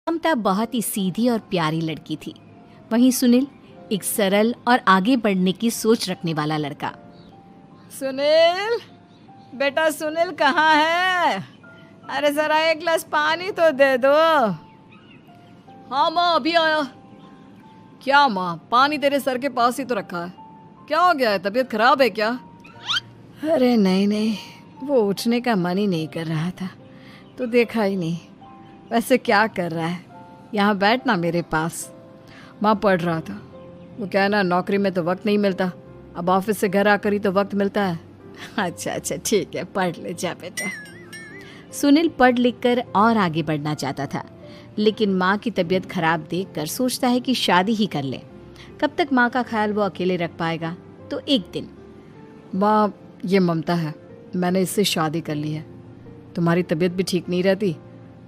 ममता बहुत ही सीधी और प्यारी लड़की थी। वहीं सुनील एक सरल और आगे बढ़ने की सोच रखने वाला लड़का। सुनील, बेटा सुनील कहाँ है? अरे जरा एक गिलास पानी तो दे दो। हाँ माँ, अभी आया। क्या माँ, पानी तेरे सर के पास ही तो रखा है। क्या हो गया है, तबीयत खराब है क्या? अरे नहीं नहीं, वो उठने का मन ही नहीं कर रहा था तो देखा ही नहीं। वैसे क्या कर रहा है? यहाँ बैठ ना मेरे पास। माँ पढ़ रहा था। वो क्या है ना, नौकरी में तो वक्त नहीं मिलता, अब ऑफिस से घर आकर ही तो वक्त मिलता है। अच्छा अच्छा ठीक है, पढ़ ले जा बेटा। सुनील पढ़ लिख कर और आगे बढ़ना चाहता था, लेकिन माँ की तबीयत खराब देखकर सोचता है कि शादी ही कर ले। कब तक माँ का ख्याल वो अकेले रख पाएगा। तो एक दिन, माँ ये ममता है, मैंने इससे शादी कर ली है। तुम्हारी तबीयत भी ठीक नहीं रहती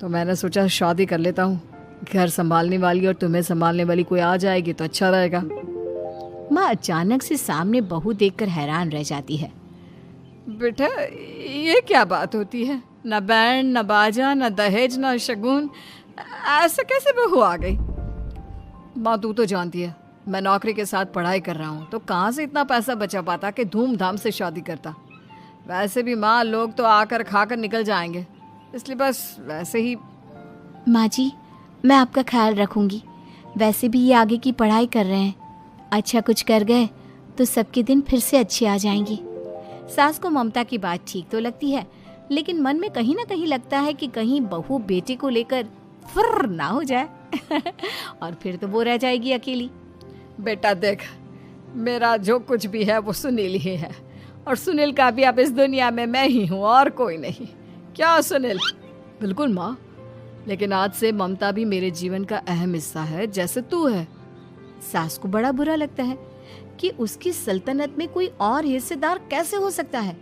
तो मैंने सोचा शादी कर लेता हूँ। घर संभालने वाली और तुम्हें संभालने वाली कोई आ जाएगी तो अच्छा रहेगा। माँ अचानक से सामने बहू देखकर हैरान रह जाती है। बेटा ये क्या बात होती है? न बैंड, न बाजा, न दहेज, न शगुन, ऐसे कैसे बहू आ गई? माँ तू तो जानती है मैं नौकरी के साथ पढ़ाई कर रहा हूँ, तो कहाँ से इतना पैसा बचा पाता कि धूमधाम से शादी करता। वैसे भी माँ, लोग तो आकर खाकर निकल जाएंगे, इसलिए बस वैसे ही। माँ जी, मैं आपका ख्याल रखूंगी। वैसे भी ये आगे की पढ़ाई कर रहे हैं, अच्छा कुछ कर गए तो सबके दिन फिर से अच्छे आ जाएंगे। सास को ममता की बात ठीक तो लगती है, लेकिन मन में कहीं ना कहीं लगता है कि कहीं बहू बेटे को लेकर फुर्र ना हो जाए और फिर तो वो रह जाएगी अकेली। बेटा देख, मेरा जो कुछ भी है वो सुनील ही है, और सुनील का भी अब इस दुनिया में मैं ही हूँ और कोई नहीं। क्या सुनील? बिल्कुल माँ, लेकिन आज से ममता भी मेरे जीवन का अहम हिस्सा है, जैसे तू है। सास को बड़ा बुरा लगता है कि उसकी सल्तनत में कोई और हिस्सेदार कैसे हो सकता है।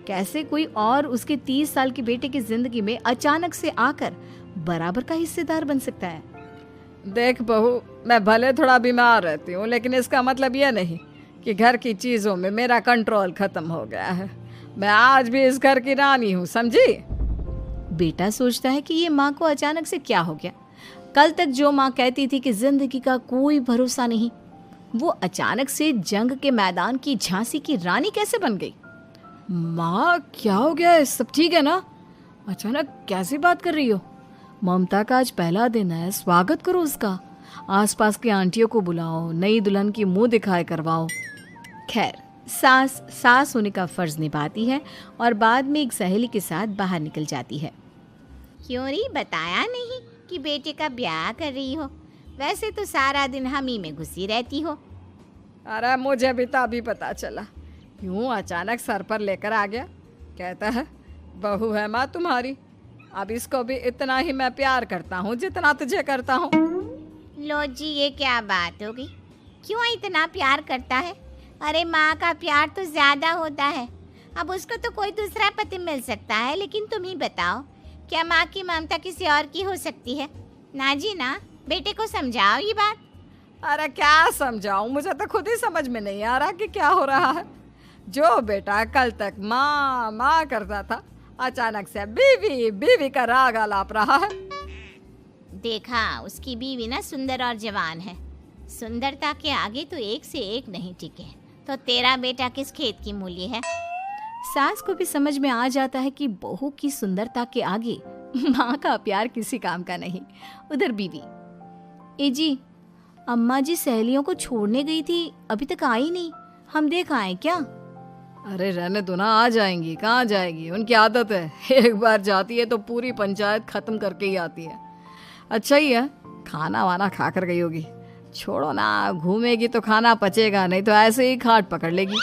कैसे कोई और उसके 30 साल के बेटे की जिंदगी में अचानक से आकर बराबर का हिस्सेदार बन सकता है। देख बहू, मैं भले थोड़ा बीमार रहती हूँ, लेकिन इसका मतलब यह नहीं कि घर की चीज़ों में मेरा कंट्रोल खत्म हो गया है। मैं आज भी इस घर की रानी हूँ, समझी? बेटा सोचता है कि ये माँ को अचानक से क्या हो गया। कल तक जो माँ कहती थी कि जिंदगी का कोई भरोसा नहीं, वो अचानक से जंग के मैदान की झांसी की रानी कैसे बन गई? माँ क्या हो गया है? सब ठीक है ना? अचानक कैसी बात कर रही हो? ममता का आज पहला दिन है, स्वागत करो उसका। आसपास की आंटियों को बुलाओ, नई दुल्हन की मुंह दिखाए करवाओ। खैर, सास होने का फर्ज निभाती है और बाद में एक सहेली के साथ बाहर निकल जाती है। क्यों री, बताया नहीं कि बेटे का ब्याह कर रही हो? वैसे तो सारा दिन हम ही में घुसी रहती हो। अरे मुझे भी तो अभी पता चला, यूं अचानक सर पर लेकर आ गया। कहता है बहू है माँ तुम्हारी, अब इसको भी इतना ही मैं प्यार करता हूँ जितना तुझे करता हूँ। लो जी, ये क्या बात होगी? क्यों इतना प्यार करता है? अरे माँ का प्यार तो ज्यादा होता है। अब उसको तो कोई दूसरा पति मिल सकता है, लेकिन तुम ही बताओ, क्या माँ की ममता किसी और की हो सकती है? ना जी ना, बेटे को समझाओ ये बात। अरे क्या समझाऊं, मुझे तो खुद ही समझ में नहीं आ रहा कि क्या हो रहा है। जो बेटा कल तक माँ माँ करता था, अचानक से बीवी बीवी का राग आलाप रहा है। देखा, उसकी बीवी ना सुंदर और जवान है। सुंदरता के आगे तो एक से एक नहीं टिके, तो तेरा बेटा किस खेत की मूली है? सास को भी समझ में आ जाता है कि बहू की सुंदरता के आगे माँ का प्यार किसी काम का नहीं। उधर बीवी, ए जी, अम्मा जी सहेलियों को छोड़ने गई थी, अभी तक आई नहीं, हम देख आए क्या? अरे रहने दो ना, आ जाएंगी। कहाँ जाएगी, उनकी आदत है, एक बार जाती है तो पूरी पंचायत खत्म करके ही आती है। अच्छा ही है, खाना वाना खा कर गई होगी। छोड़ो ना, घूमेगी तो खाना पचेगा, नहीं तो ऐसे ही खाट पकड़ लेगी।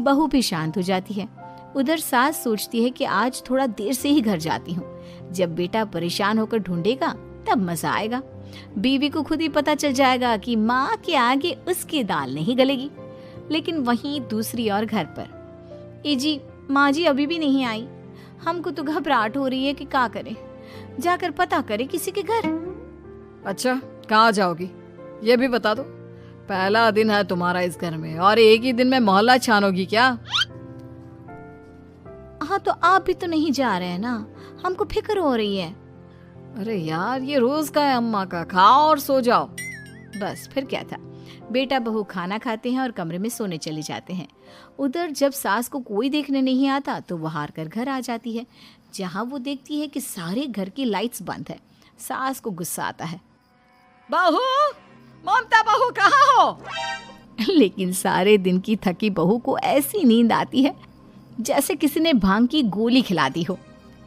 बहू भी शांत हो जाती है। उधर सास सोचती है कि आज थोड़ा देर से ही घर जाती हूँ, जब बेटा परेशान होकर ढूंढेगा तब मजा आएगा। बीवी को खुद ही पता चल जाएगा कि माँ के आगे उसकी दाल नहीं गलेगी। लेकिन वहीं दूसरी ओर घर पर, ए जी, माँ जी अभी भी नहीं आई, हमको तो घबराहट हो रही है कि क्या करें, जाकर पता करें किसी के घर। अच्छा, कहाँ जाओगी ये भी बता दो। पहला दिन है तुम्हारा इस घर में और एक ही दिन में मोहल्ला छानोगी क्या? हाँ, तो आप भी तो नहीं जा रहे हैं ना, हमको फिक्र हो रही है। अरे यार, ये रोज का है अम्मा का, खाओ और सो जाओ। बस फिर क्या था। बेटा बहू खाना खाते हैं और कमरे में सोने चले जाते हैं। उधर जब सास को कोई देखने नहीं आता तो वो हार कर घर आ जाती है, जहाँ वो देखती है कि सारे घर की लाइट्स बंद है। सास को गुस्सा आता है। बहू, ममता बहू कहाँ हो? लेकिन सारे दिन की थकी बहू को ऐसी नींद आती है जैसे किसी ने भांग की गोली खिला दी हो।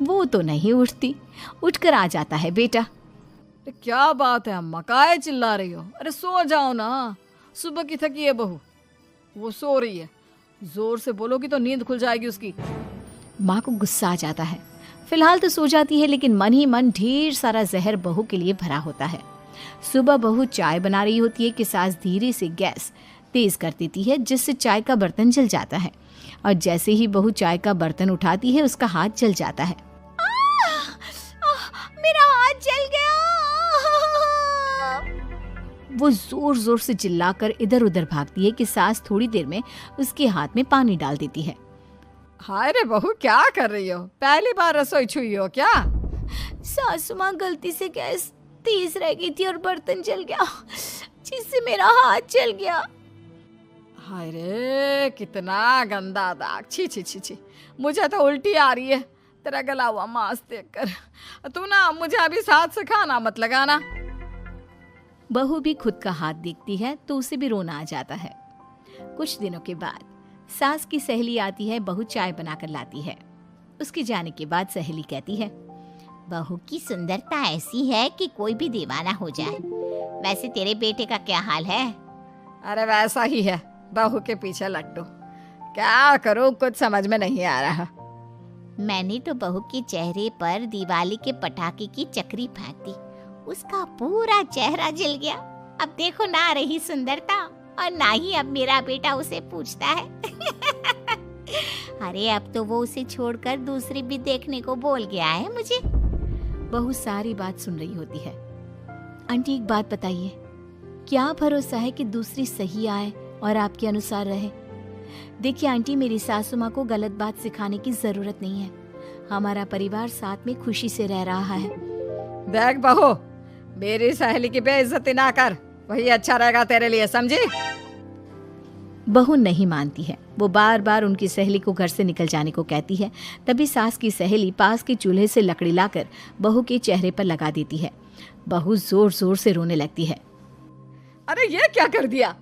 वो तो नहीं उठती। उठकर आ जाता है बेटा। अरे क्या बात है अम्मा, काहे चिल्ला रही हो? अरे सो जाओ ना, सुबह की थकी है बहू, वो सो रही है। जोर से बोलोगी तो नींद खुल जाएगी उसकी। माँ को गुस्सा आ जाता है। फिलहाल तो सो जाती है, लेकिन मन ही मन ढेर सारा जहर बहू के लिए भरा होता है। सुबह बहू चाय बना रही होती है कि सास धीरे से गैस तेज कर देती है, जिससे चाय का बर्तन जल जाता है। और जैसे ही बहू चाय का बर्तन उठाती है, उसका हाथ जल जाता है। मेरा हाथ जल गया। वो जोर जोर से चिल्लाकर इधर उधर भागती है कि सास थोड़ी देर में उसके हाथ में पानी डाल देती है। हाय रे बहू, क्या कर रही हो? पहली बार रसोई छुई हो क्या? सासू माँ, गलती से गैस तेज रह गई थी और बर्तन जल गया, जिससे मेरा हाथ जल गया। हाय रे, कितना गंदा दाग। छी छी छी छी, मुझे तो उल्टी आ रही है तेरा गला हुआ मांस देखकर। तू ना मुझे अभी साथ से खाना मत लगाना। बहू भी खुद का हाथ देखती है तो उसे भी रोना आ जाता है। कुछ दिनों के बाद सास की सहेली आती है। बहू चाय बनाकर लाती है। उसके जाने के बाद सहेली कहती है, बहू की सुंदरता ऐसी है कि कोई भी दीवाना हो जाए। वैसे तेरे बेटे का क्या हाल है? अरे वैसा ही है, बहू के पीछे लट्टू। क्या करूं, कुछ समझ में नहीं आ रहा। मैंने तो बहू के चेहरे पर दिवाली के पटाखे की चक्री फेंक दी, उसका पूरा चेहरा जल गया। अब देखो ना रही सुंदरता, और ना ही अब मेरा बेटा उसे पूछता है। अरे अब तो वो उसे छोड़कर दूसरी भी देखने को बोल गया है मुझे। बहू सारी बात सुन रही होती है। आंटी, एक बात बताइए, क्या भरोसा है कि दूसरी सही आए और आपके अनुसार रहे? देखिए आंटी, मेरी सासू माँ को गलत बात सिखाने की जरूरत नहीं है। हमारा परिवार साथ में खुशी से रह रहा है। देख बहू, मेरी सहेली की बेइज्जती ना कर, वही अच्छा रहेगा तेरे लिए, समझी? बहू नहीं मानती है। वो बार बार उनकी सहेली को घर से निकल जाने को कहती है। तभी सास की सहेली पास के चूल्हे से लकड़ी लाकर बहू के चेहरे पर लगा देती है। बहू जोर जोर से रोने लगती है। अरे ये क्या कर दिया?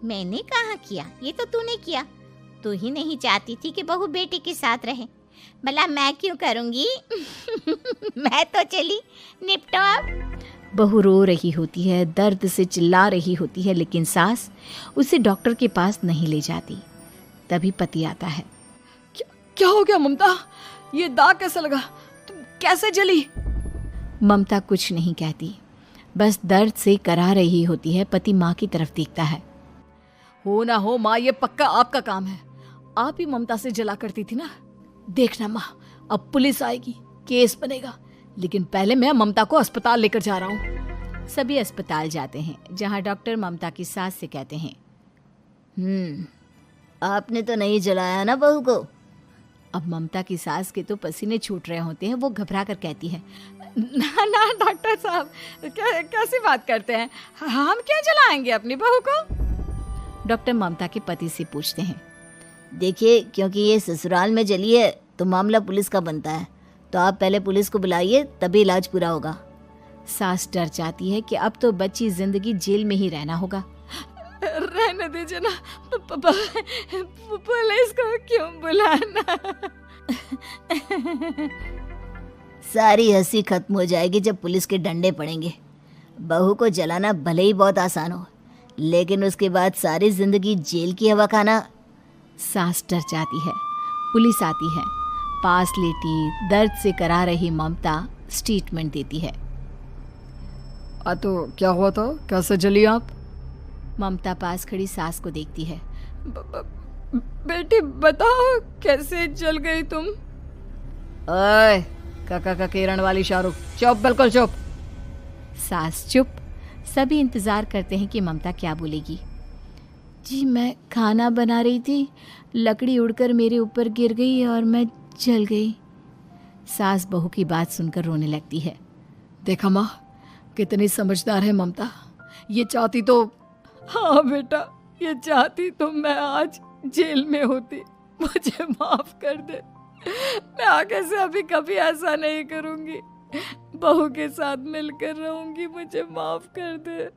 मैंने कहाँ किया, ये तो तूने किया। तू ही नहीं चाहती थी कि बहू बेटे के साथ रहे, भला मैं क्यों करूंगी? मैं तो चली, निपटो अब। बहू रो रही होती है, दर्द से चिल्ला रही होती है, लेकिन सास उसे डॉक्टर के पास नहीं ले जाती। तभी पति आता है। क्या हो गया ममता? ये दाग कैसे लगा? तुम कैसे जली? ममता कुछ नहीं कहती, बस दर्द से करा रही होती है। पति माँ की तरफ देखता है। हो ना हो माँ, ये पक्का आपका काम है। आप ही ममता से जला करती थी ना। देखना माँ, अब पुलिस आएगी, केस बनेगा, लेकिन पहले मैं ममता को अस्पताल लेकर जा रहा हूँ। सभी अस्पताल जाते हैं, जहाँ डॉक्टर ममता की सास से कहते हैं, आपने तो नहीं जलाया ना बहू को? अब ममता की सास के तो पसीने छूट रहे होते हैं। वो घबरा कर कहती है, ना ना डॉक्टर साहब, कैसी बात करते हैं? हम क्या जलाएंगे अपनी बहू को? डॉक्टर ममता के पति से पूछते हैं। देखिए, क्योंकि ये ससुराल में जली है तो मामला पुलिस का बनता है, तो आप पहले पुलिस को बुलाइए, तभी इलाज पूरा होगा। सास डर जाती है कि अब तो बच्ची जिंदगी जेल में ही रहना होगा। रहने दीजिए ना, पुलिस को क्यों बुलाना? सारी हंसी खत्म हो जाएगी जब पुलिस के डंडे पड़ेंगे। बहू को जलाना भले ही बहुत आसान हो, लेकिन उसके बाद सारी जिंदगी जेल की हवा खाना। सास डर जाती है। पुलिस आती है। पास लेटी दर्द से करा रही ममता स्टेटमेंट देती है। तो क्या हुआ था? कैसे जली आप? ममता पास खड़ी सास को देखती है। बेटी बताओ, कैसे जल गई तुम? ओए, काका का किरण वाली शाहरुख, चुप, बिल्कुल चुप। सास चुप। सभी इंतजार करते हैं कि ममता क्या बोलेगी। जी, मैं खाना बना रही थी, लकड़ी उड़कर मेरे ऊपर गिर गई और मैं जल गई। सास बहू की बात सुनकर रोने लगती है। देखा माँ, कितनी समझदार है ममता। ये चाहती तो, हाँ बेटा, ये चाहती तो मैं आज जेल में होती। मुझे माफ कर दे, मैं आगे से अभी कभी ऐसा नहीं करूंगी। बहू के साथ मिलकर रहूंगी, मुझे माफ कर दे।